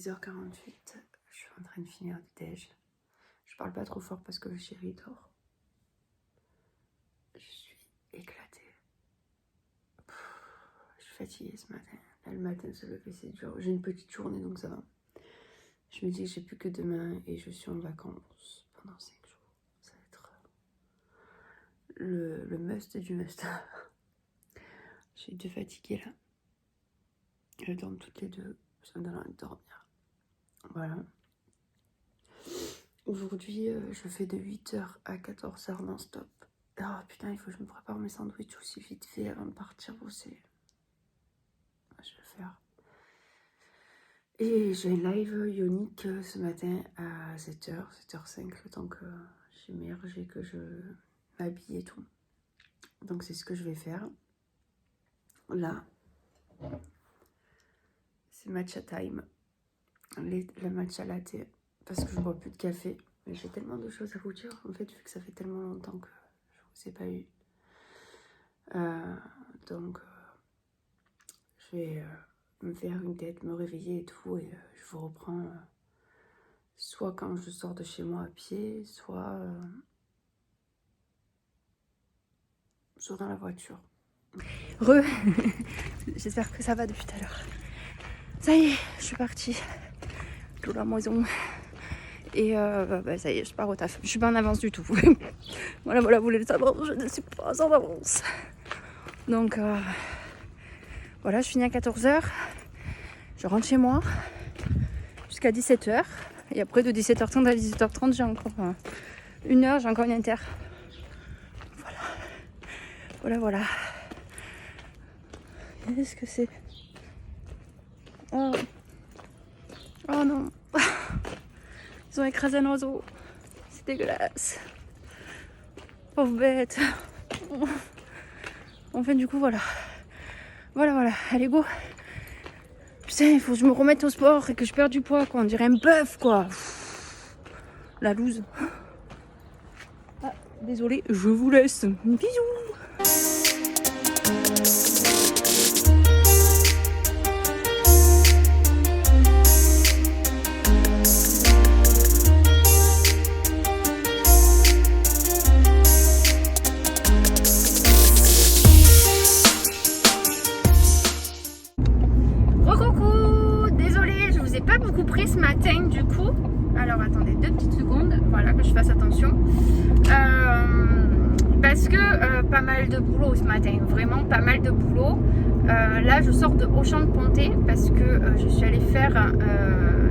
6h48, je suis en train de finir le déj. Je parle pas trop fort parce que le chéri dort. Je suis éclatée. Je suis fatiguée ce matin. Là, le matin, se lever, c'est dur. J'ai une petite journée donc ça va. Je me dis que j'ai plus que demain et je suis en vacances pendant 5 jours. Ça va être le must du must. Je suis deux fatiguées là. Elles dorment toutes les deux. Ça me donne envie de dormir. Voilà. Aujourd'hui, je fais de 8h à 14h non-stop. Oh putain, il faut que je me prépare mes sandwichs aussi vite fait avant de partir bosser. Je vais le faire. Et j'ai un live ionique ce matin à 7h, 7h05, le temps que j'émerge et que je m'habille et tout. Donc c'est ce que je vais faire. Là, c'est matcha time. La matcha latte. Parce que je bois plus de café. Mais j'ai tellement de choses à vous dire. En fait, vu que ça fait tellement longtemps que je vous ai pas eu. Donc, je vais me faire une tête, me réveiller et tout. Et je vous reprends soit quand je sors de chez moi à pied, soit dans la voiture. J'espère que ça va depuis tout à l'heure. Ça y est, je suis partie. Tout la maison. Et ça y est, je pars au taf. Je suis pas en avance du tout. voilà, vous voulez le savoir, je ne suis pas en avance. Donc voilà, je finis à 14h. Je rentre chez moi jusqu'à 17h. Et après de 17h30 à 17h30, j'ai encore 1 heure, j'ai encore une inter. Voilà. Qu'est-ce que c'est? Oh non. Ils ont écrasé un oiseau. C'est dégueulasse. Pauvre bête. Enfin du coup voilà. Allez go. Putain, il faut que je me remette au sport et que je perde du poids quoi. On dirait un bœuf quoi. La loose. Ah, désolée, je vous laisse. Bisous. Pas beaucoup pris ce matin du coup. Alors attendez 2 petites secondes, voilà, que je fasse attention parce que pas mal de boulot ce matin, vraiment pas mal de boulot. Là je sors de Auchan de Pontet parce que je suis allée faire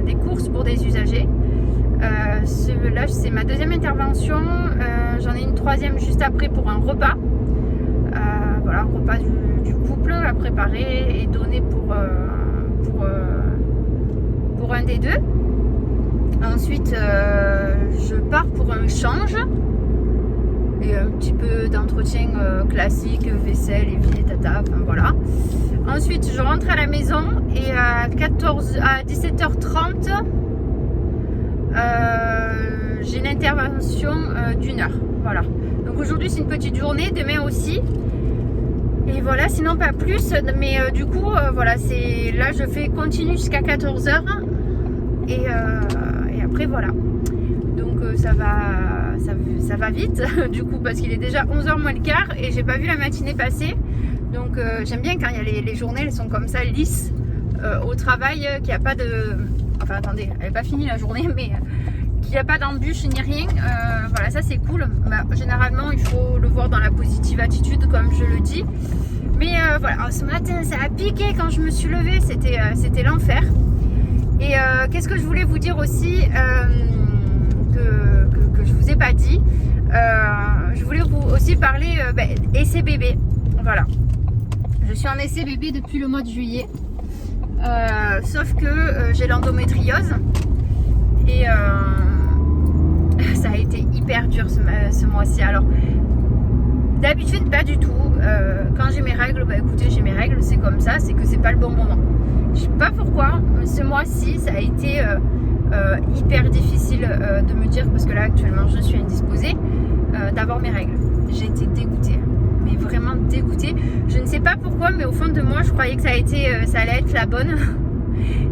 des courses pour des usagers. Là c'est ma 2e intervention, j'en ai une 3e juste après pour un repas. Voilà, un repas du couple à préparer et donner pour un des deux. Ensuite je pars pour un change et un petit peu d'entretien classique, vaisselle, évier, tata, enfin voilà. Ensuite je rentre à la maison et à 17h30 j'ai une intervention d'1 heure. Voilà, donc aujourd'hui c'est une petite journée, demain aussi. Et voilà, sinon pas plus, mais du coup voilà, c'est là je fais continue jusqu'à 14h et après voilà. Donc ça va vite du coup parce qu'il est déjà 11h moins le quart et j'ai pas vu la matinée passer. Donc j'aime bien quand il y a les journées, elles sont comme ça lisses au travail, qu'il n'y a pas de... Enfin attendez, elle n'est pas finie la journée, mais qu'il n'y a pas d'embûche ni rien. Voilà, ça c'est cool. Bah, généralement il faut le voir dans la positive attitude comme je le dis. Mais voilà, alors, ce matin ça a piqué quand je me suis levée, c'était l'enfer. Et qu'est-ce que je voulais vous dire aussi que je vous ai pas dit, je voulais vous aussi parler essai bébé. Voilà, je suis en essai bébé depuis le mois de juillet, sauf que j'ai l'endométriose et ça a été hyper dur ce mois-ci. Alors d'habitude pas du tout, quand j'ai mes règles, écoutez, j'ai mes règles, c'est comme ça, c'est que c'est pas le bon moment. Je sais pas pourquoi, ce mois-ci ça a été hyper difficile de me dire, parce que là actuellement je suis indisposée, d'avoir mes règles. J'ai été dégoûtée, mais vraiment dégoûtée. Je ne sais pas pourquoi, mais au fond de moi je croyais que ça allait être la bonne.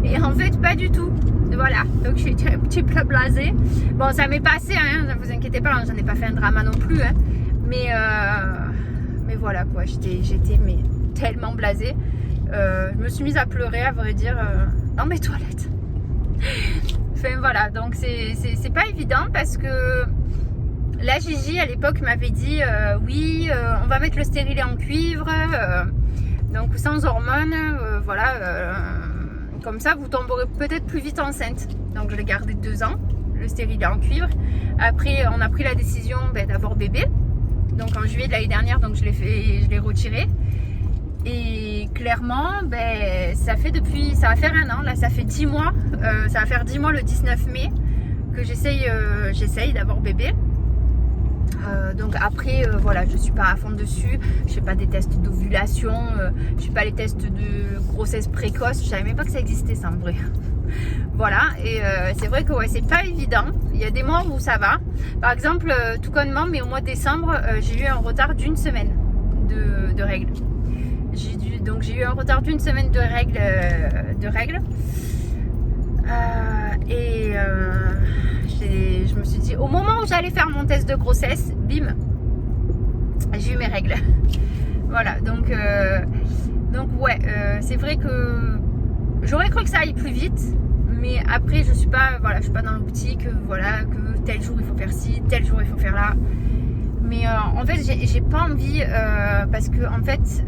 Et en fait, pas du tout. Voilà, donc j'étais un petit peu blasée. Bon, ça m'est passé, hein, ne vous inquiétez pas, j'en ai pas fait un drama non plus. Hein, mais voilà quoi, j'étais mais tellement blasée. Je me suis mise à pleurer, à vrai dire, dans mes toilettes. Enfin voilà, donc c'est pas évident parce que la Gigi à l'époque m'avait dit oui, on va mettre le stérilet en cuivre, donc sans hormones, voilà, comme ça vous tomberez peut-être plus vite enceinte. Donc je l'ai gardé 2 ans, le stérilet en cuivre. Après on a pris la décision d'avoir bébé, donc en juillet de l'année dernière, donc je l'ai retiré. Et clairement, ça va faire 1 an, là ça fait 10 mois, ça va faire 10 mois le 19 mai que j'essaye d'avoir bébé. Donc après, voilà, je suis pas à fond dessus, je fais pas des tests d'ovulation, je fais pas les tests de grossesse précoce, je savais même pas que ça existait ça en vrai. Voilà, et c'est vrai que ouais, c'est pas évident, il y a des mois où ça va. Par exemple, tout connement, mais au mois de décembre, j'ai eu un retard d'1 semaine de règles. J'ai eu un retard d'1 semaine de règles. Je me suis dit, au moment où j'allais faire mon test de grossesse, bim, j'ai eu mes règles. Voilà, donc ouais, c'est vrai que j'aurais cru que ça aille plus vite, mais après je suis pas dans l'optique, voilà, que tel jour il faut faire ci, tel jour il faut faire là. Mais en fait, j'ai pas envie parce que en fait,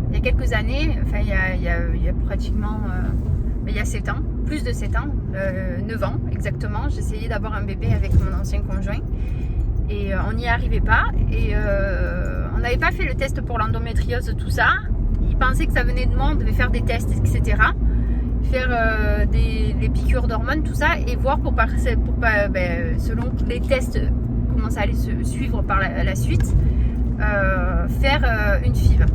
il y a quelques années, enfin il y a pratiquement, il y a 7 ans, plus de 7 ans, 9 ans exactement, j'essayais d'avoir un bébé avec mon ancien conjoint et on n'y arrivait pas et on n'avait pas fait le test pour l'endométriose, tout ça. Il pensait que ça venait de moi, on devait faire des tests, etc. Faire des piqûres d'hormones, tout ça, et voir selon les tests comment ça allait se suivre par la suite, faire une FIV.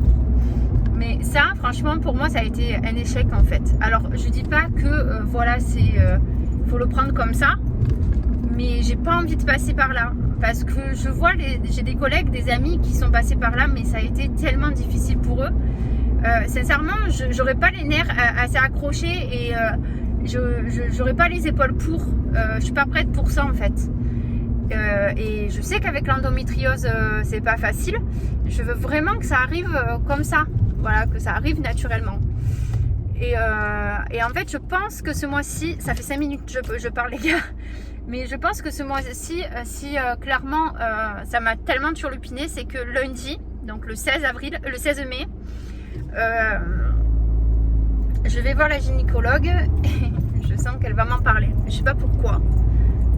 Mais ça, franchement, pour moi, ça a été un échec en fait. Alors, je dis pas que voilà, faut le prendre comme ça, mais j'ai pas envie de passer par là parce que je vois, j'ai des collègues, des amis qui sont passés par là, mais ça a été tellement difficile pour eux. Sincèrement, j'aurais pas les nerfs assez accrochés et j'aurais pas les épaules pour. Je suis pas prête pour ça en fait. Et je sais qu'avec l'endométriose, c'est pas facile. Je veux vraiment que ça arrive comme ça. Voilà, que ça arrive naturellement. Et en fait, je pense que ce mois-ci, ça fait 5 minutes que je parle les gars, mais je pense que ce mois-ci, si clairement ça m'a tellement turlupiné, c'est que lundi, donc le 16 mai, je vais voir la gynécologue et je sens qu'elle va m'en parler. Je sais pas pourquoi.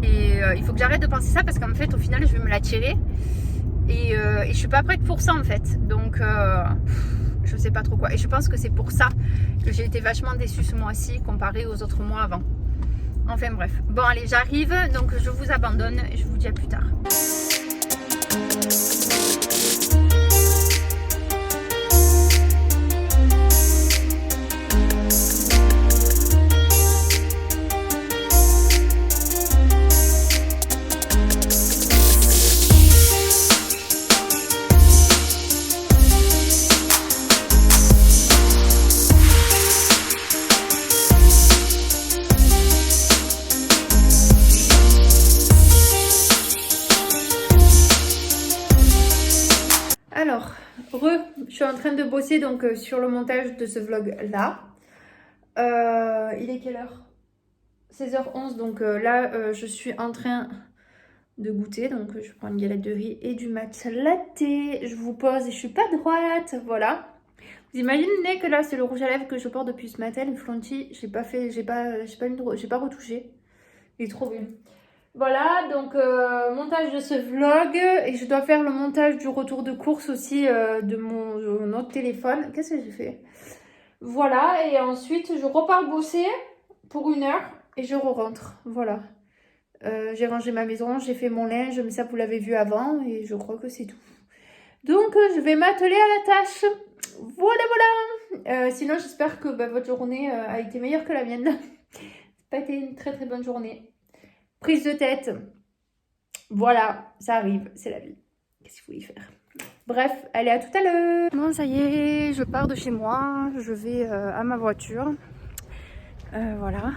Et il faut que j'arrête de penser ça parce qu'en fait, au final, je vais me la tirer. Et je suis pas prête pour ça en fait. Donc, je sais pas trop quoi. Et je pense que c'est pour ça que j'ai été vachement déçue ce mois-ci comparé aux autres mois avant. Enfin bref. Bon allez, j'arrive. Donc je vous abandonne et je vous dis à plus tard. Alors, je suis en train de bosser donc sur le montage de ce vlog là. Il est quelle heure? 16h11, donc là je suis en train de goûter. Donc je prends une galette de riz et du matcha latte. Je vous pose et je suis pas droite, voilà. Vous imaginez que là c'est le rouge à lèvres que je porte depuis ce matin, le Flanty. J'ai pas retouché. Il est trop bien. Voilà, donc montage de ce vlog et je dois faire le montage du retour de course aussi de mon autre téléphone. Qu'est-ce que j'ai fait? Voilà, et ensuite je repars bosser pour 1 heure et je rentre. Voilà. J'ai rangé ma maison, j'ai fait mon linge, mais ça vous l'avez vu avant et je crois que c'est tout. Donc je vais m'atteler à la tâche. Voilà. Sinon j'espère que votre journée a été meilleure que la mienne. C'est pas été une très très bonne journée. Prise de tête. Voilà, ça arrive, c'est la vie. Qu'est-ce qu'il faut y faire? Bref, allez, à tout à l'heure. Bon, ça y est, je pars de chez moi. Je vais à ma voiture. Voilà.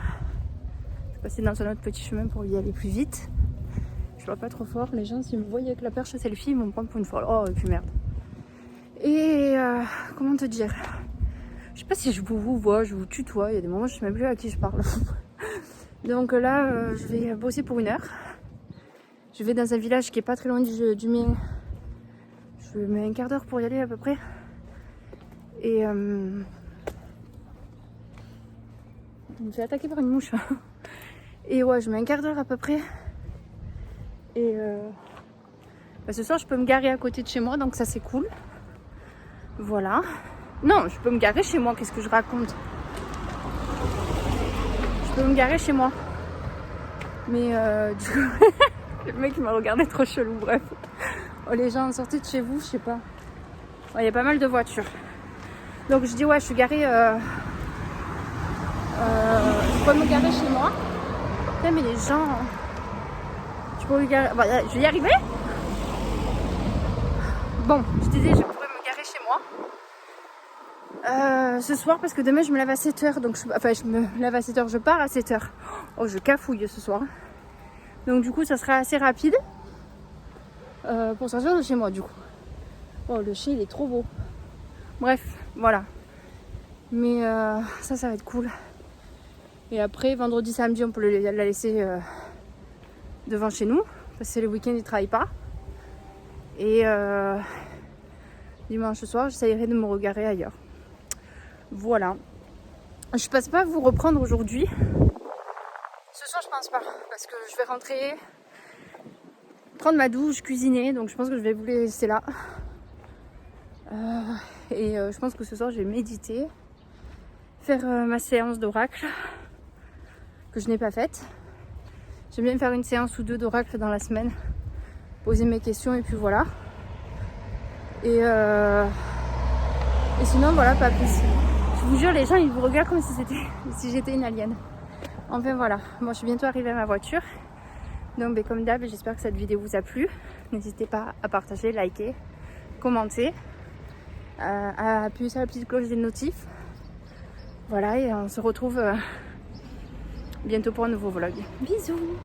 Je vais passer dans un autre petit chemin pour y aller plus vite. Je vois pas trop fort. Les gens, s'ils me voient avec la perche selfie, ils vont me prendre pour une folle. Oh, et puis merde. Et comment te dire? Je sais pas si je vous vois, je vous tutoie. Il y a des moments, je sais même plus à qui je parle. Donc là, je vais bosser pour 1 heure. Je vais dans un village qui est pas très loin du mien. Je mets un quart d'heure pour y aller à peu près. Et je me suis attaquée par une mouche. Et ouais, je mets un quart d'heure à peu près. Et ce soir, je peux me garer à côté de chez moi, donc ça c'est cool. Voilà. Non, je peux me garer chez moi, qu'est-ce que je raconte? Je peux me garer chez moi. Mais du coup, le mec m'a regardé trop chelou, bref. Oh, les gens sortez de chez vous, je sais pas. Il y a pas mal de voitures. Donc je dis ouais, je suis garée. Je peux me garer chez moi. Putain, mais les gens. Je peux me garer. Bon, je vais y arriver. Bon, je disais, je pourrais me garer chez moi. Ce soir, parce que demain je me lève à 7h. Donc je me lève à 7h, je pars à 7h. Oh, je cafouille ce soir. Donc du coup, ça sera assez rapide. Pour sortir de chez moi, du coup. Oh, le chien, il est trop beau. Bref, voilà. Mais ça va être cool. Et après, vendredi, samedi, on peut la laisser devant chez nous. Parce que c'est le week-end, il ne travaille pas. Et dimanche soir, j'essayerai de me regarer ailleurs. Voilà. Je pense pas vous reprendre aujourd'hui. Ce soir, je pense pas. Parce que je vais rentrer, prendre ma douche, cuisiner. Donc je pense que je vais vous laisser là. Et je pense que ce soir, je vais méditer. Faire ma séance d'oracle. Que je n'ai pas faite. J'aime bien faire une séance ou 2 d'oracle dans la semaine. Poser mes questions et puis voilà. Et sinon, voilà, pas plus. Je vous jure, les gens, ils vous regardent comme si j'étais une alien. Enfin, voilà. Moi, je suis bientôt arrivée à ma voiture. Donc, comme d'hab, j'espère que cette vidéo vous a plu. N'hésitez pas à partager, liker, commenter, à appuyer sur la petite cloche des notifs. Voilà, et on se retrouve bientôt pour un nouveau vlog. Bisous!